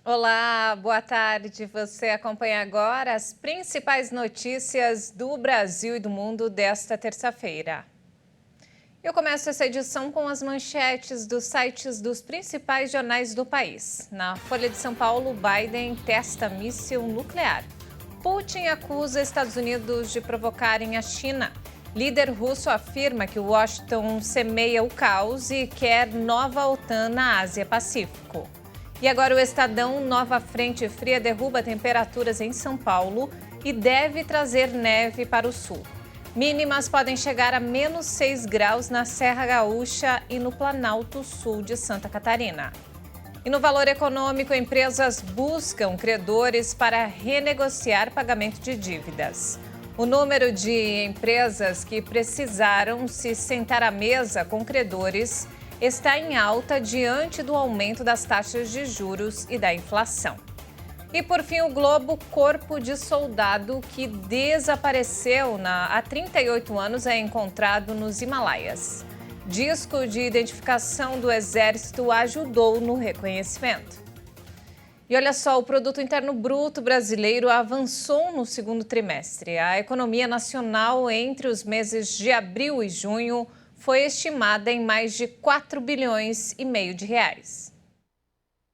Olá, boa tarde. Você acompanha agora as principais notícias do Brasil e do mundo desta terça-feira. Eu começo essa edição com as manchetes dos sites dos principais jornais do país. Na Folha de São Paulo, Biden testa míssil nuclear. Putin acusa Estados Unidos de provocarem a China. Líder russo afirma que Washington semeia o caos e quer nova OTAN na Ásia-Pacífico. E agora o Estadão, nova frente fria derruba temperaturas em São Paulo e deve trazer neve para o sul. Mínimas podem chegar a menos 6 graus na Serra Gaúcha e no Planalto Sul de Santa Catarina. E no Valor Econômico, empresas buscam credores para renegociar pagamento de dívidas. O número de empresas que precisaram se sentar à mesa com credores está em alta diante do aumento das taxas de juros e da inflação. E, por fim, o Globo, corpo de soldado que desapareceu há 38 anos é encontrado nos Himalaias. Disco de identificação do Exército ajudou no reconhecimento. E olha só, o Produto Interno Bruto brasileiro avançou no segundo trimestre. A economia nacional entre os meses de abril e junho foi estimada em mais de 4,5 bilhões de reais.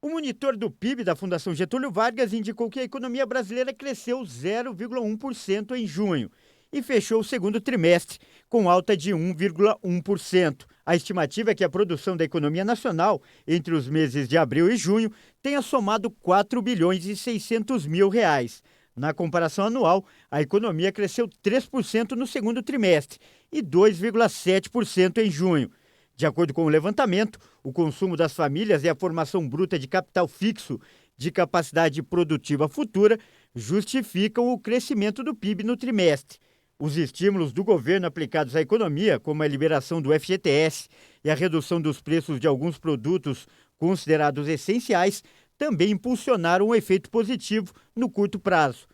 O monitor do PIB da Fundação Getúlio Vargas indicou que a economia brasileira cresceu 0,1% em junho e fechou o segundo trimestre com alta de 1,1%. A estimativa é que a produção da economia nacional entre os meses de abril e junho tenha somado 4 bilhões e 600 mil reais. Na comparação anual, a economia cresceu 3% no segundo trimestre e 2,7% em junho. De acordo com o levantamento, o consumo das famílias e a formação bruta de capital fixo de capacidade produtiva futura justificam o crescimento do PIB no trimestre. Os estímulos do governo aplicados à economia, como a liberação do FGTS e a redução dos preços de alguns produtos considerados essenciais, também impulsionaram um efeito positivo no curto prazo.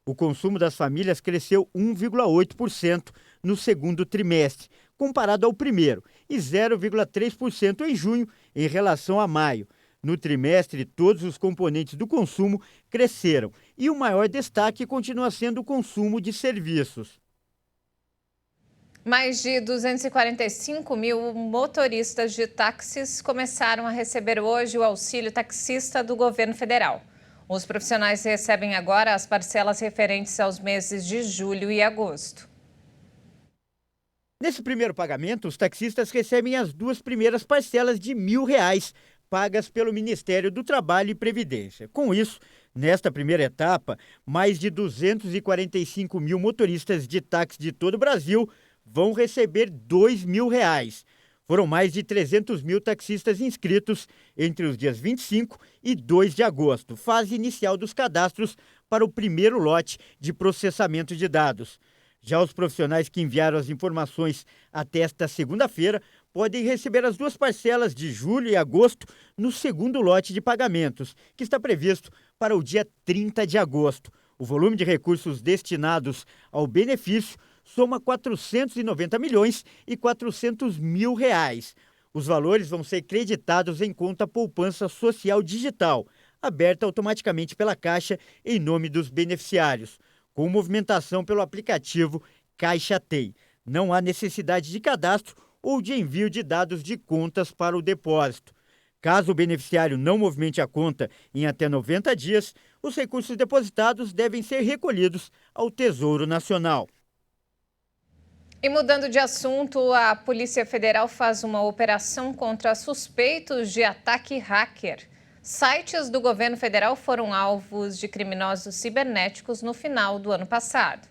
O consumo das famílias cresceu 1,8% no segundo trimestre, comparado ao primeiro, e 0,3% em junho em relação a maio. No trimestre, todos os componentes do consumo cresceram e o maior destaque continua sendo o consumo de serviços. Mais de 245 mil motoristas de táxis começaram a receber hoje o auxílio taxista do governo federal. Os profissionais recebem agora as parcelas referentes aos meses de julho e agosto. Nesse primeiro pagamento, os taxistas recebem as duas primeiras parcelas de R$ 1.000, pagas pelo Ministério do Trabalho e Previdência. Com isso, nesta primeira etapa, mais de 245 mil motoristas de táxi de todo o Brasil vão receber R$ 2.000. Foram mais de 300 mil taxistas inscritos entre os dias 25 e 2 de agosto, fase inicial dos cadastros para o primeiro lote de processamento de dados. Já os profissionais que enviaram as informações até esta segunda-feira podem receber as duas parcelas de julho e agosto no segundo lote de pagamentos, que está previsto para o dia 30 de agosto. O volume de recursos destinados ao benefício soma 490 milhões e 400 mil reais. Os valores vão ser creditados em conta poupança social digital, aberta automaticamente pela Caixa em nome dos beneficiários, com movimentação pelo aplicativo Caixa Tem. Não há necessidade de cadastro ou de envio de dados de contas para o depósito. Caso o beneficiário não movimente a conta em até 90 dias, os recursos depositados devem ser recolhidos ao Tesouro Nacional. E mudando de assunto, a Polícia Federal faz uma operação contra suspeitos de ataque hacker. Sites do governo federal foram alvos de criminosos cibernéticos no final do ano passado.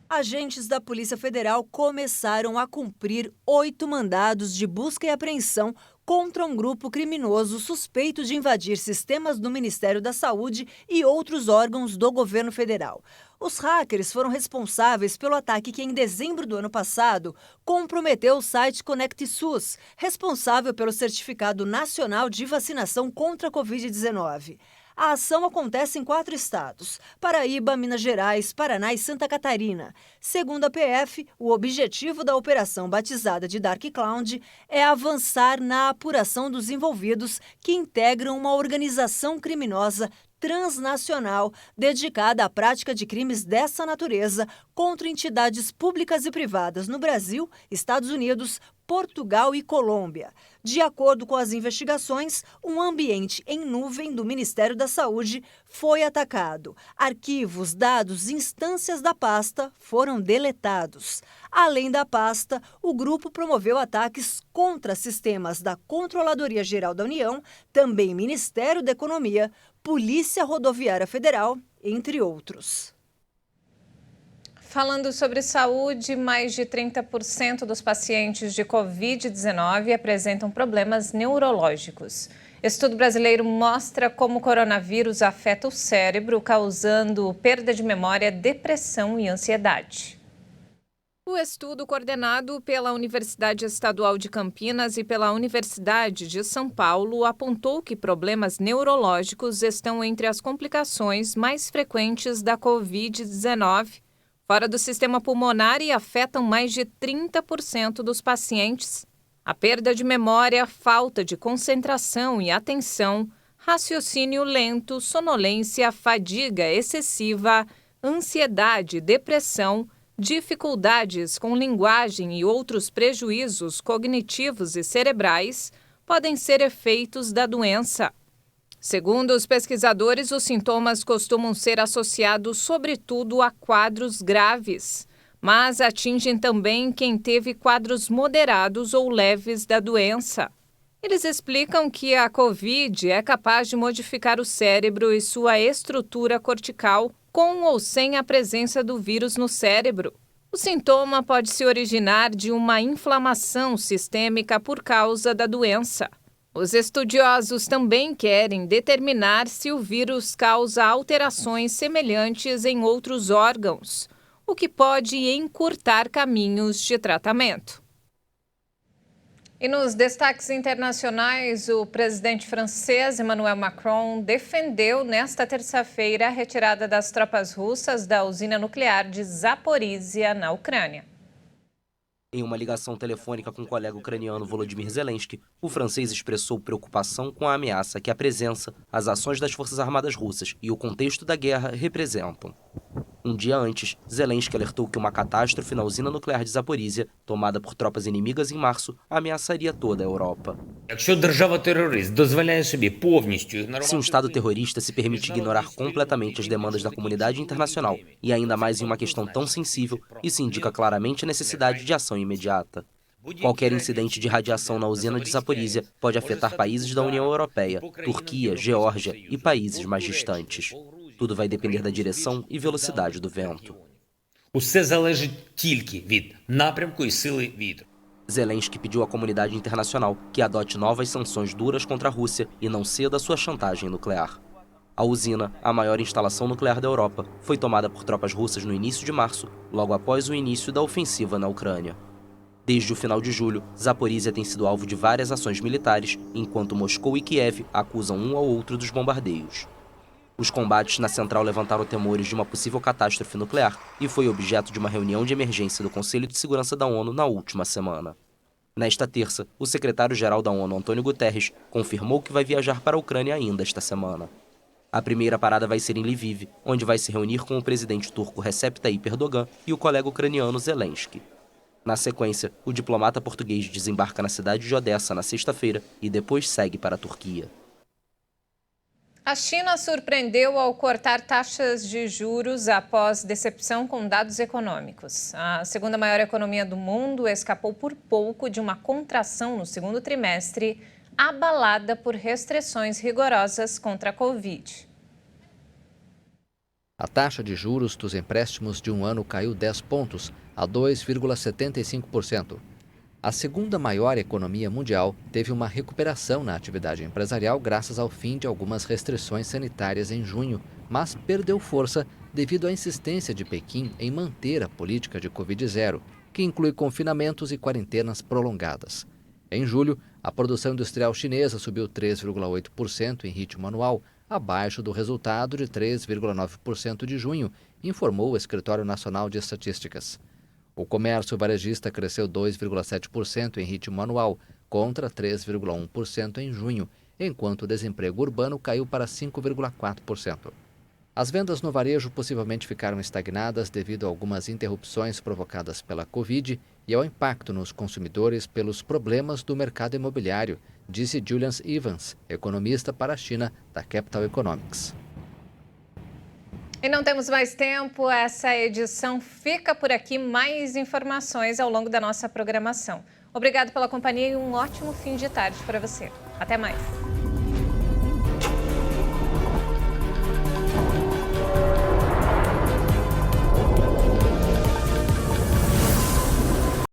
Agentes da Polícia Federal começaram a cumprir 8 mandados de busca e apreensão contra um grupo criminoso suspeito de invadir sistemas do Ministério da Saúde e outros órgãos do governo federal. Os hackers foram responsáveis pelo ataque que, em dezembro do ano passado, comprometeu o site ConectSUS, responsável pelo Certificado Nacional de Vacinação contra a Covid-19. A ação acontece em 4 estados: Paraíba, Minas Gerais, Paraná e Santa Catarina. Segundo a PF, o objetivo da operação batizada de Dark Cloud é avançar na apuração dos envolvidos que integram uma organização criminosa transnacional dedicada à prática de crimes dessa natureza contra entidades públicas e privadas no Brasil, Estados Unidos, Portugal e Colômbia. De acordo com as investigações, um ambiente em nuvem do Ministério da Saúde foi atacado. Arquivos, dados e instâncias da pasta foram deletados. Além da pasta, o grupo promoveu ataques contra sistemas da Controladoria Geral da União, também Ministério da Economia, Polícia Rodoviária Federal, entre outros. Falando sobre saúde, mais de 30% dos pacientes de Covid-19 apresentam problemas neurológicos. Estudo brasileiro mostra como o coronavírus afeta o cérebro, causando perda de memória, depressão e ansiedade. O estudo, coordenado pela Universidade Estadual de Campinas e pela Universidade de São Paulo, apontou que problemas neurológicos estão entre as complicações mais frequentes da Covid-19, fora do sistema pulmonar, e afetam mais de 30% dos pacientes. A perda de memória, falta de concentração e atenção, raciocínio lento, sonolência, fadiga excessiva, ansiedade, depressão, dificuldades com linguagem e outros prejuízos cognitivos e cerebrais podem ser efeitos da doença. Segundo os pesquisadores, os sintomas costumam ser associados sobretudo a quadros graves, mas atingem também quem teve quadros moderados ou leves da doença. Eles explicam que a Covid é capaz de modificar o cérebro e sua estrutura cortical, com ou sem a presença do vírus no cérebro. O sintoma pode se originar de uma inflamação sistêmica por causa da doença. Os estudiosos também querem determinar se o vírus causa alterações semelhantes em outros órgãos, o que pode encurtar caminhos de tratamento. E nos destaques internacionais, o presidente francês Emmanuel Macron defendeu nesta terça-feira a retirada das tropas russas da usina nuclear de Zaporizhia, na Ucrânia. Em uma ligação telefônica com o colega ucraniano Volodymyr Zelensky, o francês expressou preocupação com a ameaça que a presença, as ações das Forças Armadas russas e o contexto da guerra representam. Um dia antes, Zelensky alertou que uma catástrofe na usina nuclear de Zaporizhia, tomada por tropas inimigas em março, ameaçaria toda a Europa. Se um Estado terrorista se permite ignorar completamente as demandas da comunidade internacional, e ainda mais em uma questão tão sensível, isso indica claramente a necessidade de ação imediata. Qualquer incidente de radiação na usina de Zaporizhia pode afetar países da União Europeia, Turquia, Geórgia e países mais distantes. Tudo vai depender da direção e velocidade do vento. Zelensky pediu à comunidade internacional que adote novas sanções duras contra a Rússia e não ceda à sua chantagem nuclear. A usina, a maior instalação nuclear da Europa, foi tomada por tropas russas no início de março, logo após o início da ofensiva na Ucrânia. Desde o final de julho, Zaporizhia tem sido alvo de várias ações militares, enquanto Moscou e Kiev acusam um ao outro dos bombardeios. Os combates na central levantaram temores de uma possível catástrofe nuclear e foi objeto de uma reunião de emergência do Conselho de Segurança da ONU na última semana. Nesta terça, o secretário-geral da ONU, Antônio Guterres, confirmou que vai viajar para a Ucrânia ainda esta semana. A primeira parada vai ser em Lviv, onde vai se reunir com o presidente turco Recep Tayyip Erdogan e o colega ucraniano Zelensky. Na sequência, o diplomata português desembarca na cidade de Odessa na sexta-feira e depois segue para a Turquia. A China surpreendeu ao cortar taxas de juros após decepção com dados econômicos. A segunda maior economia do mundo escapou por pouco de uma contração no segundo trimestre, abalada por restrições rigorosas contra a Covid. A taxa de juros dos empréstimos de um ano caiu 10 pontos, a 2,75%. A segunda maior economia mundial teve uma recuperação na atividade empresarial graças ao fim de algumas restrições sanitárias em junho, mas perdeu força devido à insistência de Pequim em manter a política de Covid-0, que inclui confinamentos e quarentenas prolongadas. Em julho, a produção industrial chinesa subiu 3,8% em ritmo anual, abaixo do resultado de 3,9% de junho, informou o Escritório Nacional de Estatísticas. O comércio varejista cresceu 2,7% em ritmo anual, contra 3,1% em junho, enquanto o desemprego urbano caiu para 5,4%. As vendas no varejo possivelmente ficaram estagnadas devido a algumas interrupções provocadas pela Covid e ao impacto nos consumidores pelos problemas do mercado imobiliário, disse Julian Evans, economista para a China da Capital Economics. E não temos mais tempo, essa edição fica por aqui. Mais informações ao longo da nossa programação. Obrigado pela companhia e um ótimo fim de tarde para você. Até mais.